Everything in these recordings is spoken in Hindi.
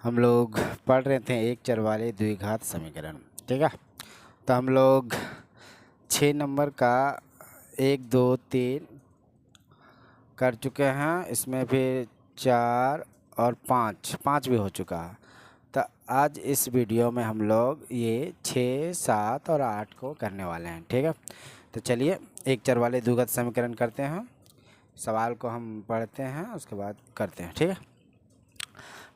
हम लोग पढ़ रहे थे एक चर वाले द्विघात समीकरण। ठीक है, तो हम लोग 6 नंबर का 1 2 3 कर चुके हैं। इसमें फिर 4 और 5 भी हो चुका है। तो आज इस वीडियो में हम लोग ये 6 7 और 8 को करने वाले हैं। ठीक है, तो चलिए एक चर वाले द्विघात समीकरण करते हैं। सवाल को हम पढ़ते हैं, उसके बाद करते हैं। ठीक है,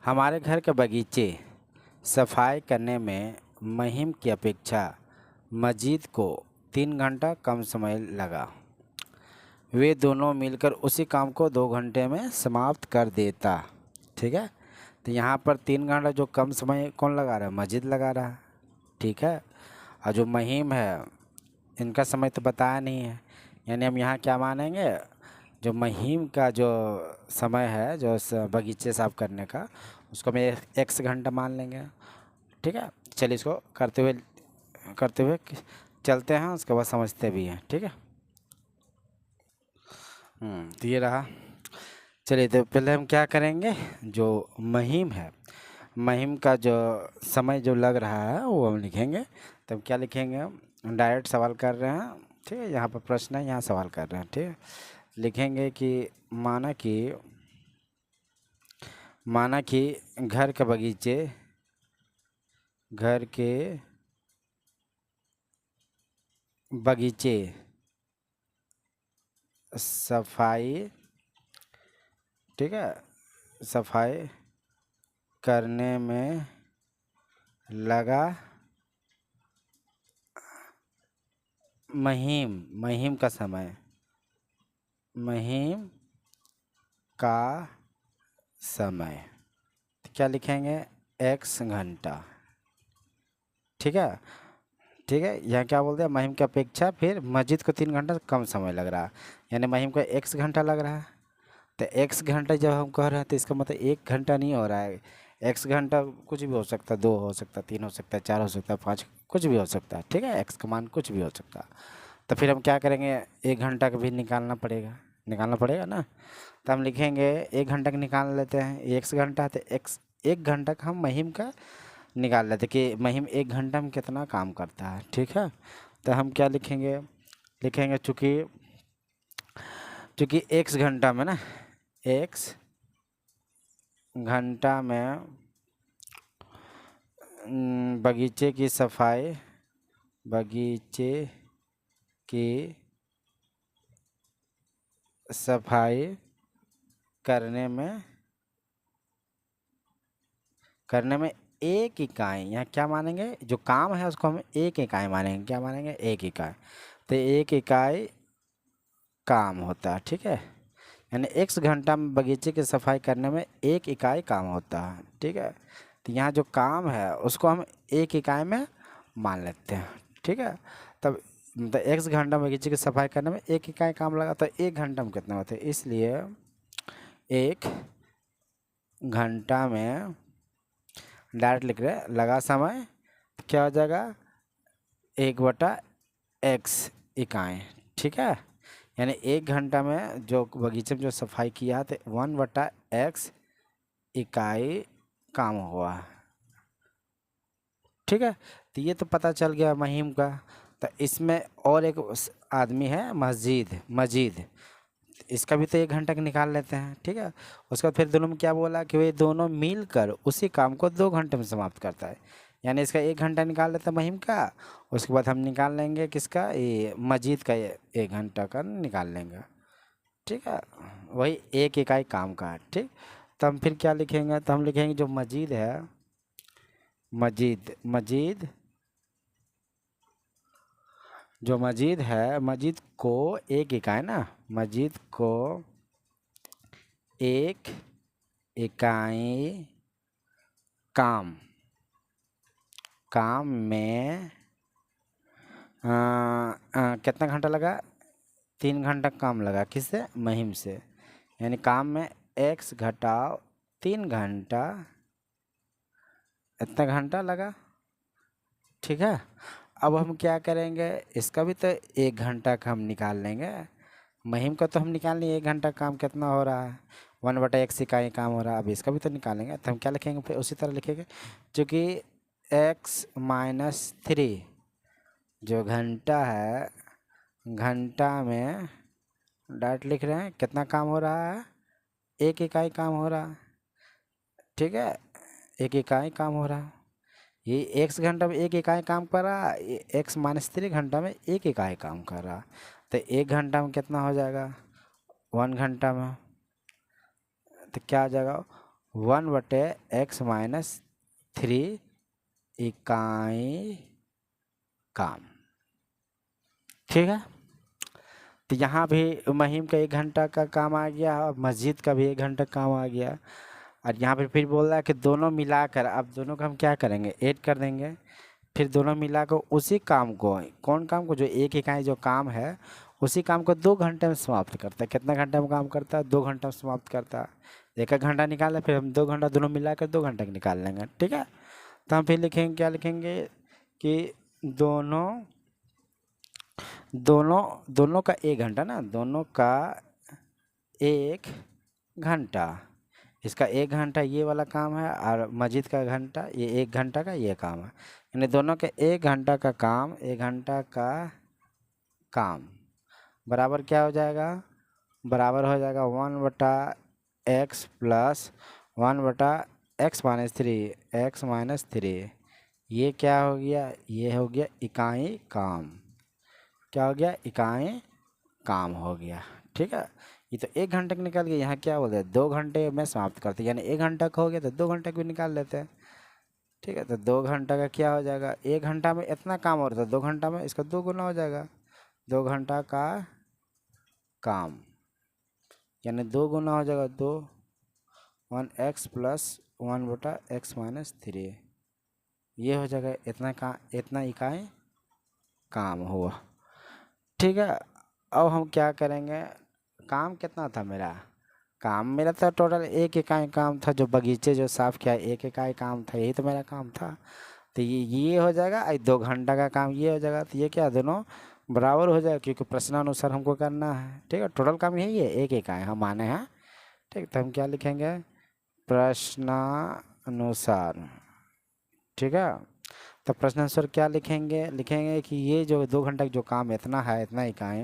हमारे घर के बगीचे सफाई करने में महिम की अपेक्षा मजीद को 3 घंटा कम समय लगा। वे दोनों मिलकर उसी काम को 2 घंटे में समाप्त कर देता। ठीक है, तो यहाँ पर 3 घंटा जो कम समय कौन लगा रहा है? मजीद लगा रहा है। ठीक है, और जो महिम है इनका समय तो बताया नहीं है, यानी हम यहाँ क्या मानेंगे? जो महिम का जो समय है जो बगीचे साफ करने का, उसको हम x घंटा मान लेंगे। ठीक है, चलिए इसको करते हुए चलते हैं, उसके बाद समझते भी हैं। ठीक है, तो ये रहा। चलिए, तो पहले हम क्या करेंगे? जो महिम है, महिम का जो समय जो लग रहा है वो हम लिखेंगे। तो हम क्या लिखेंगे? हम डायरेक्ट सवाल कर रहे हैं। ठीक है, यहाँ पर प्रश्न है, यहाँ सवाल कर रहे हैं। ठीक है, लिखेंगे कि माना कि घर के बगीचे सफाई, ठीक है, सफाई करने में लगा महिम का समय तो क्या लिखेंगे? x घंटा। ठीक है, ठीक है, यहाँ क्या बोलते हैं? महिम की अपेक्षा फिर मस्जिद को 3 घंटा कम समय लग रहा है, यानी महिम को x घंटा लग रहा है। तो x घंटा जब हम कह रहे हैं तो इसका मतलब 1 घंटा नहीं हो रहा है। x घंटा कुछ भी हो सकता है, 2 हो सकता है, 3 हो सकता है, 4 हो सकता है, 5, कुछ भी हो सकता है। ठीक है, x का मान कुछ भी हो सकता है। तो फिर हम क्या करेंगे? 1 घंटा का भी निकालना पड़ेगा ना। तो हम लिखेंगे 1 घंटा का निकाल लेते हैं, x घंटा, तो x 1 घंटा का हम महिम का निकाल लेते कि महिम 1 घंटा में कितना काम करता है। ठीक है, तो हम क्या लिखेंगे चूँकि x घंटा में ना, x घंटा में बगीचे की सफाई करने में 1 इकाई, यहाँ क्या मानेंगे? जो काम है उसको हम 1 इकाई मानेंगे। क्या मानेंगे? 1 इकाई। तो 1 इकाई काम होता है। ठीक है, यानी x घंटा में बगीचे की सफाई करने में 1 इकाई काम होता है। ठीक है, तो यहाँ जो काम है उसको हम 1 इकाई में मान लेते हैं। ठीक है, तब मतलब x घंटा बगीचे की सफाई करने में 1 इकाई काम लगा, तो 1 घंटा में कितना होता है? इसलिए 1 घंटा में डायरेक्ट लिख रहे हैं, लगा समय क्या हो जाएगा? 1/x इकाई। ठीक है, यानी 1 घंटा में जो बगीचे में जो सफाई किया तो 1/x इकाई काम हुआ। ठीक है, तो ये तो पता चल गया महिम का। तो इसमें और एक आदमी है मजीद, इसका भी तो 1 घंटा का निकाल लेते हैं। ठीक है, उसके बाद फिर दोनों में क्या बोला कि वे दोनों मिलकर उसी काम को 2 घंटे में समाप्त करता है, यानी इसका 1 घंटा निकाल लेते हैं महिम का। उसके बाद हम निकाल लेंगे किसका? ये मजीद का 1 घंटा का निकाल लेंगे। ठीक है, वही 1 इकाई काम का है। ठीक, तो हम फिर क्या लिखेंगे? तो हम लिखेंगे जो मजीद है, मजीद को 1 इकाई ना, मजीद को 1 इकाई काम में कितना घंटा लगा? 3 घंटा काम लगा। किससे? महिम से, यानी काम में x घटाओ 3 घंटा, इतना घंटा लगा। ठीक है, अब हम क्या करेंगे? इसका भी तो 1 घंटा का हम निकाल लेंगे। महिम का तो हम निकाल लेंगे 1 घंटा काम कितना हो रहा है। 1/x इकाई काम हो रहा है। अब इसका भी तो निकालेंगे, तो हम क्या लिखेंगे फिर उसी तरह लिखेंगे, चूँकि x-3 जो घंटा है, घंटा में डायरेक्ट लिख रहे हैं कितना काम हो रहा है, 1 इकाई काम हो रहा है, ठीक है, 1 इकाई काम हो रहा है। ये x घंटा में 1 इकाई काम कर रहा है, x-3 घंटा में 1 इकाई काम कर रहा है। तो 1 घंटा में कितना हो जाएगा, 1 घंटा में, तो क्या आ जाएगा 1/x-3 इकाई काम, ठीक है। तो यहाँ भी मुहिम का 1 घंटा का काम आ गया और मस्जिद का भी 1 घंटा काम आ गया। और यहाँ पे फिर बोल रहा है कि दोनों मिलाकर, अब दोनों को हम क्या करेंगे, ऐड कर देंगे, फिर दोनों मिलाकर उसी काम को, कौन काम को, जो 1 इकाई जो काम है उसी काम को 2 घंटे में समाप्त करता है। कितना घंटे में काम करता है, 2 घंटा में समाप्त करता है। 1 घंटा निकाले, फिर हम 2 घंटा दोनों मिलाकर 2 घंटे का निकाल लेंगे, ठीक है। तो हम फिर लिखेंगे, क्या लिखेंगे कि दोनों दोनों दोनों का 1 घंटा ना, दोनों का 1 घंटा, इसका 1 घंटा ये वाला काम है और मस्जिद का घंटा, ये 1 घंटा का ये काम है, यानी दोनों के 1 घंटा का काम, 1 घंटा का काम बराबर क्या हो जाएगा, बराबर हो जाएगा 1/x प्लस 1/x-3, x-3, ये क्या हो गया, ये हो गया इकाई काम, क्या हो गया, इकाई काम हो गया, ठीक है। ये तो 1 घंटे का निकाल गया, यहाँ क्या बोलते हैं 2 घंटे में समाप्त करते हैं, यानी 1 घंटा का हो गया तो 2 घंटे को भी निकाल लेते हैं, ठीक है। तो 2 घंटा का क्या हो जाएगा, 1 घंटा में इतना काम हो रहा था, 2 घंटा में इसका 2 गुना हो जाएगा, 2 घंटा का काम, यानी 2 गुना हो जाएगा 2, 1x प्लस 1/x-3, ये हो जाएगा इतना इकाई काम हुआ, ठीक है। अब हम क्या करेंगे, काम कितना था मेरा, काम मेरा था टोटल 1 इकाई काम था, जो बगीचे जो साफ़ किया 1 इकाई काम था, यही तो मेरा काम था। तो ये हो जाएगा, 2 घंटा का काम ये हो जाएगा, तो ये क्या दोनों बराबर हो जाएगा, क्योंकि प्रश्नानुसार हमको करना है, ठीक है। टोटल काम यही है, 1 इकाई हम माने हैं, ठीक। तो हम क्या लिखेंगे, प्रश्नानुसार, ठीक है। तो प्रश्नानुसार क्या लिखेंगे, लिखेंगे कि ये जो 2 घंटा का जो काम इतना है, इतना इकाई,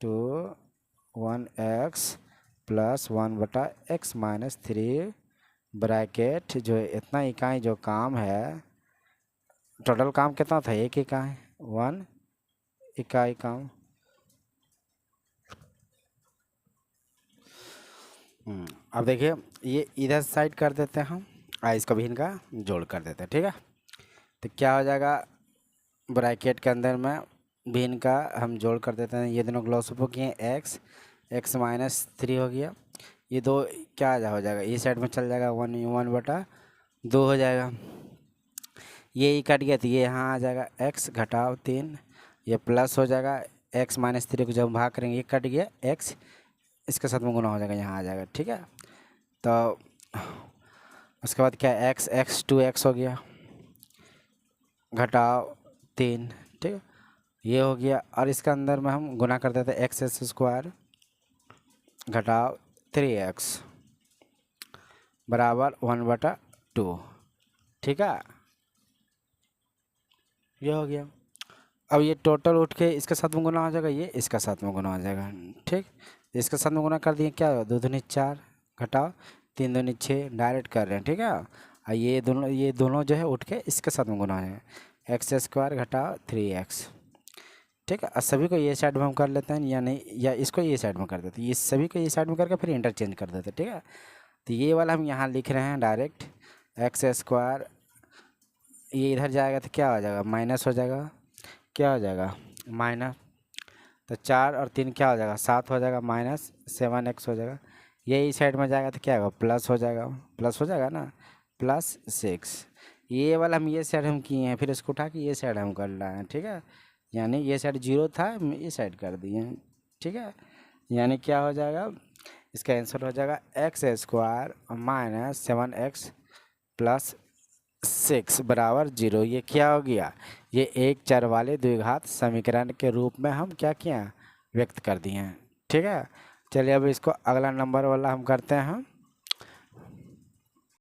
तो 1x प्लस 1/x-3 ब्रैकेट, जो इतना इकाई जो काम है, टोटल काम कितना था, 1 इकाई, 1 इकाई काम। अब देखिए ये इधर साइड कर देते हैं हम, इसको भी इनका जोड़ कर देते हैं, ठीक है। तो क्या हो जाएगा, ब्रैकेट के अंदर में भिन्न का हम जोड़ कर देते हैं, ये दोनों ग्लोसोपो किए, x-3 हो गया, ये 2 क्या हो जाएगा, ये साइड में चल जाएगा, 1/2 हो जाएगा, ये कट गया तो ये यहाँ आ जाएगा, x घटाव 3, ये प्लस हो जाएगा, x-3 को जब भाग करेंगे ये कट गया, x इसके साथ में गुना हो जाएगा, यहाँ आ जाएगा, ठीक है। तो उसके बाद क्या, x 2x हो गया, घटाव 3, ठीक है, ये हो गया। और इसके अंदर में हम गुना कर देते हैं, x² घटाव 3x बराबर 1/2, ठीक है, ये हो गया। अब ये टोटल उठ के इसके साथ में गुना हो जाएगा, ये इसका साथ में गुना हो जाएगा, ठीक। इसके साथ में गुना कर दिए, क्या 2 दूनी 4 घटाव 3 दूनी 6, डायरेक्ट कर रहे हैं, ठीक है। और ये दोनों जो है उठ के इसके साथ में गुना है, x² घटाव 3x, ठीक है। और सभी को ये साइड में हम कर लेते हैं, या नहीं, या इसको ये साइड में कर देते हैं, ये सभी को ये साइड में करके फिर इंटरचेंज कर देते हैं, ठीक है। तो ये वाला हम यहाँ लिख रहे हैं डायरेक्ट, x², ये इधर जाएगा तो क्या हो जाएगा, माइनस हो जाएगा, क्या हो जाएगा, माइनस, तो 4 और 3 क्या हो जाएगा, 7 हो जाएगा, -7x हो जाएगा, ये इस साइड में जाएगा तो क्या होगा, प्लस हो जाएगा, प्लस हो जाएगा ना, +6, ये वाला हम ये साइड हम किए हैं, फिर इसको उठा के ये साइड हम कर रहे हैं, ठीक है। यानी ये साइड 0 था, हम ये साइड कर दिए हैं, ठीक है। यानी क्या हो जाएगा, इसका आंसर हो जाएगा x² -7x + 6 बराबर 0। ये क्या हो गया, ये एक चर वाले द्विघात समीकरण के रूप में हम क्या किए, व्यक्त कर दिए हैं, ठीक है। चलिए अब इसको अगला नंबर वाला हम करते हैं।